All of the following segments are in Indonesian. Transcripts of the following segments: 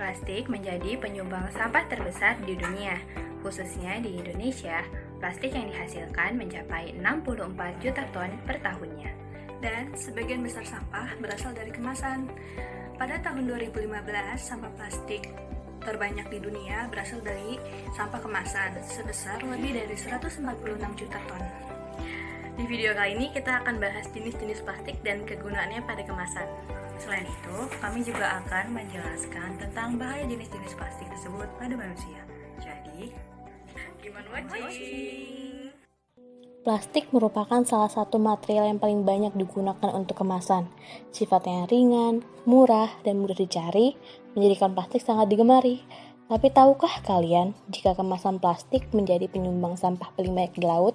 Plastik menjadi penyumbang sampah terbesar di dunia. Khususnya di Indonesia, plastik yang dihasilkan mencapai 64 juta ton per tahunnya. Dan sebagian besar sampah berasal dari kemasan. Pada tahun 2015, sampah plastik terbanyak di dunia berasal dari sampah kemasan sebesar lebih dari 146 juta ton. Di video kali ini kita akan bahas jenis-jenis plastik dan kegunaannya pada kemasan. Selain itu, kami juga akan menjelaskan tentang bahaya jenis-jenis plastik tersebut pada manusia. Jadi, gimana watching? Plastik merupakan salah satu material yang paling banyak digunakan untuk kemasan. Sifatnya ringan, murah, dan mudah dicari, menjadikan plastik sangat digemari. Tapi tahukah kalian jika kemasan plastik menjadi penyumbang sampah paling banyak di laut?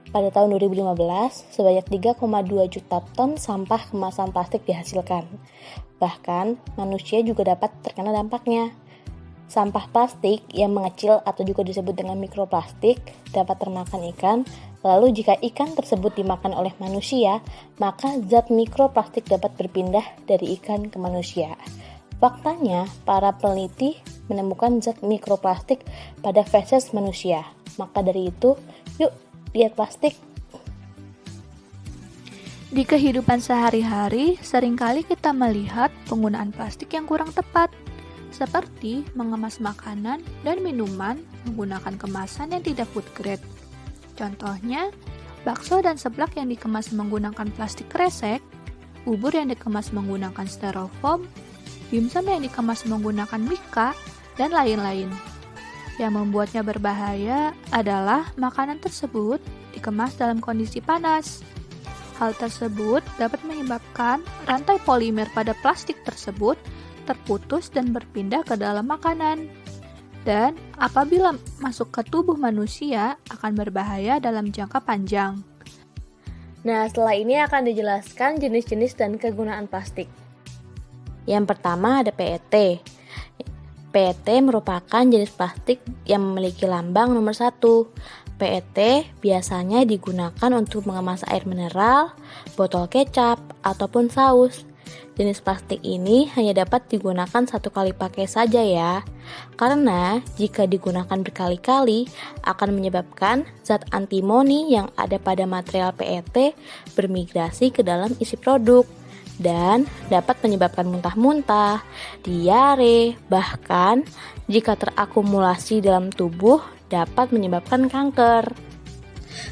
Pada tahun 2015, sebanyak 3,2 juta ton sampah kemasan plastik dihasilkan. Bahkan, manusia juga dapat terkena dampaknya. Sampah plastik yang mengecil atau juga disebut dengan mikroplastik dapat termakan ikan. Lalu jika ikan tersebut dimakan oleh manusia, maka zat mikroplastik dapat berpindah dari ikan ke manusia. Faktanya, para peneliti menemukan zat mikroplastik pada feses manusia. Maka dari itu, yuk lihat plastik. Di kehidupan sehari-hari, seringkali kita melihat penggunaan plastik yang kurang tepat, seperti mengemas makanan dan minuman menggunakan kemasan yang tidak food grade. Contohnya, bakso dan seblak yang dikemas menggunakan plastik kresek, bubur yang dikemas menggunakan styrofoam, dimsum yang dikemas menggunakan mika, dan lain-lain. Yang membuatnya berbahaya adalah makanan tersebut dikemas dalam kondisi panas. Hal tersebut dapat menyebabkan rantai polimer pada plastik tersebut terputus dan berpindah ke dalam makanan. Dan apabila masuk ke tubuh manusia akan berbahaya dalam jangka panjang. Nah, setelah ini akan dijelaskan jenis-jenis dan kegunaan plastik. Yang pertama ada PET. PET merupakan jenis plastik yang memiliki lambang nomor 1. PET biasanya digunakan untuk mengemas air mineral, botol kecap, ataupun saus. Jenis plastik ini hanya dapat digunakan satu kali pakai saja ya, karena jika digunakan berkali-kali akan menyebabkan zat antimoni yang ada pada material PET bermigrasi ke dalam isi produk dan dapat menyebabkan muntah-muntah, diare, bahkan jika terakumulasi dalam tubuh dapat menyebabkan kanker.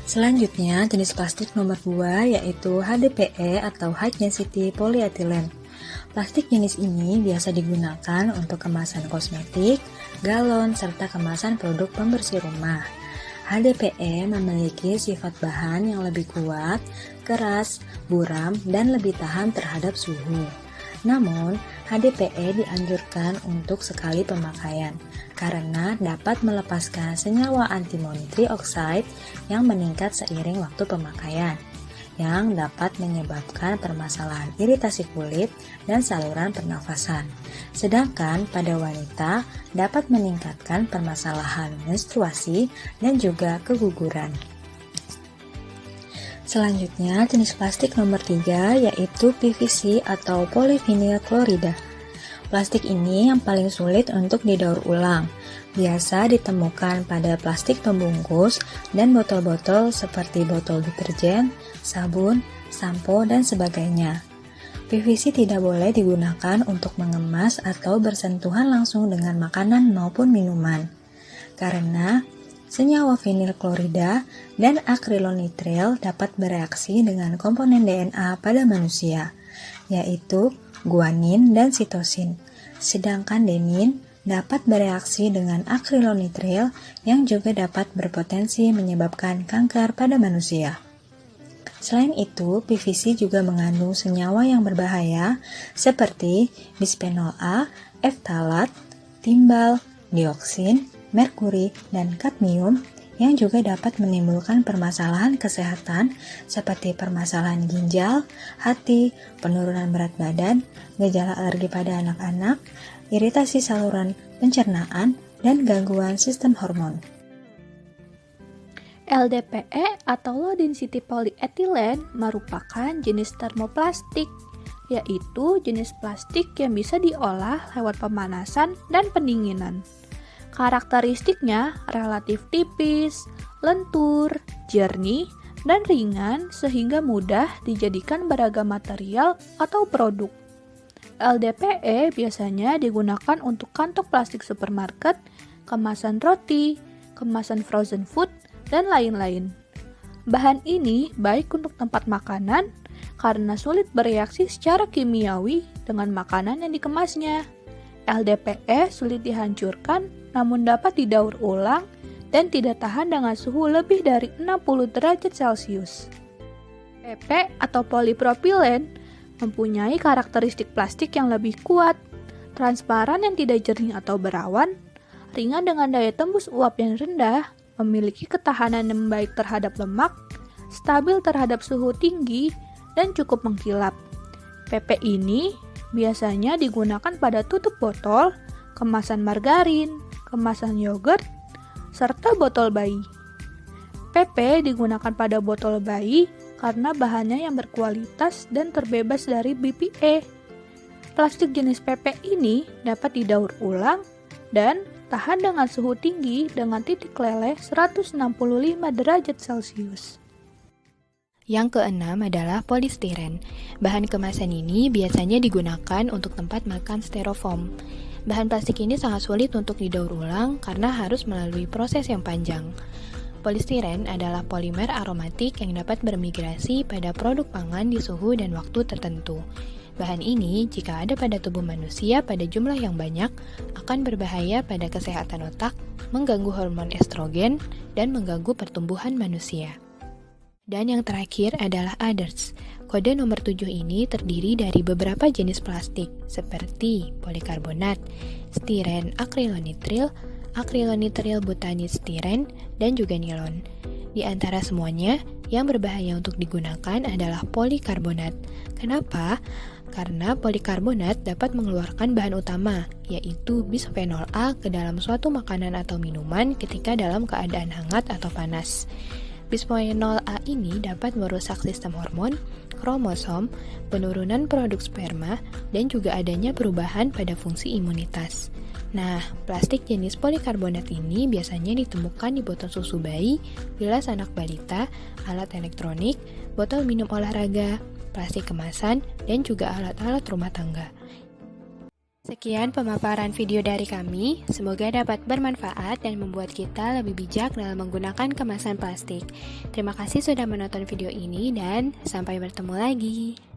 Selanjutnya, jenis plastik nomor 2 yaitu HDPE atau High Density Polyethylene. Plastik jenis ini biasa digunakan untuk kemasan kosmetik, galon, serta kemasan produk pembersih rumah. HDPE memiliki sifat bahan yang lebih kuat, keras, buram, dan lebih tahan terhadap suhu. Namun, HDPE dianjurkan untuk sekali pemakaian karena dapat melepaskan senyawa antimoni trioxide yang meningkat seiring waktu pemakaian, yang dapat menyebabkan permasalahan iritasi kulit dan saluran pernafasan. Sedangkan pada wanita dapat meningkatkan permasalahan menstruasi dan juga keguguran. Selanjutnya, jenis plastik nomor 3 yaitu PVC atau polyvinyl klorida. Plastik ini yang paling sulit untuk didaur ulang. Biasa ditemukan pada plastik pembungkus dan botol-botol seperti botol deterjen, sabun, sampo, dan sebagainya. PVC tidak boleh digunakan untuk mengemas atau bersentuhan langsung dengan makanan maupun minuman, karena senyawa vinil klorida dan akrilonitril dapat bereaksi dengan komponen DNA pada manusia, yaitu guanin dan sitosin. Sedangkan denin dapat bereaksi dengan akrilonitril yang juga dapat berpotensi menyebabkan kanker pada manusia. Selain itu, PVC juga mengandung senyawa yang berbahaya seperti bisphenol A, ftalat, timbal, dioksin, merkuri, dan kadmium yang juga dapat menimbulkan permasalahan kesehatan seperti permasalahan ginjal, hati, penurunan berat badan, gejala alergi pada anak-anak, iritasi saluran pencernaan, dan gangguan sistem hormon. LDPE atau Low Density Polyethylene merupakan jenis termoplastik yaitu jenis plastik yang bisa diolah lewat pemanasan dan pendinginan. Karakteristiknya relatif tipis, lentur, jernih, dan ringan sehingga mudah dijadikan beragam material atau produk. LDPE biasanya digunakan untuk kantong plastik supermarket, kemasan roti, kemasan frozen food, dan lain-lain. Bahan ini baik untuk tempat makanan karena sulit bereaksi secara kimiawi dengan makanan yang dikemasnya. LDPE sulit dihancurkan namun dapat didaur ulang dan tidak tahan dengan suhu lebih dari 60 derajat Celcius. PP atau polipropilen mempunyai karakteristik plastik yang lebih kuat, transparan yang tidak jernih atau berawan, ringan dengan daya tembus uap yang rendah, memiliki ketahanan yang baik terhadap lemak, stabil terhadap suhu tinggi, dan cukup mengkilap. PP ini biasanya digunakan pada tutup botol, kemasan margarin, kemasan yogurt, serta botol bayi. PP digunakan pada botol bayi karena bahannya yang berkualitas dan terbebas dari BPA. Plastik jenis PP ini dapat didaur ulang dan tahan dengan suhu tinggi dengan titik leleh 165 derajat Celcius. Yang keenam adalah polistiren. Bahan kemasan ini biasanya digunakan untuk tempat makan styrofoam. Bahan plastik ini sangat sulit untuk didaur ulang karena harus melalui proses yang panjang. Polistiren adalah polimer aromatik yang dapat bermigrasi pada produk pangan di suhu dan waktu tertentu. Bahan ini, jika ada pada tubuh manusia pada jumlah yang banyak, akan berbahaya pada kesehatan otak, mengganggu hormon estrogen, dan mengganggu pertumbuhan manusia. Dan yang terakhir adalah others. Kode nomor 7 ini terdiri dari beberapa jenis plastik seperti polikarbonat, stiren akrilonitril, akrilonitril butanit stiren, dan juga nilon. Di antara semuanya, yang berbahaya untuk digunakan adalah polikarbonat. Kenapa? Karena polikarbonat dapat mengeluarkan bahan utama, yaitu bisphenol A ke dalam suatu makanan atau minuman ketika dalam keadaan hangat atau panas. Bisphenol A ini dapat merusak sistem hormon, kromosom, penurunan produk sperma, dan juga adanya perubahan pada fungsi imunitas. Nah, plastik jenis polikarbonat ini biasanya ditemukan di botol susu bayi, bilas anak balita, alat elektronik, botol minum olahraga, plastik kemasan, dan juga alat-alat rumah tangga. Sekian pemaparan video dari kami, semoga dapat bermanfaat dan membuat kita lebih bijak dalam menggunakan kemasan plastik. Terima kasih sudah menonton video ini dan sampai bertemu lagi.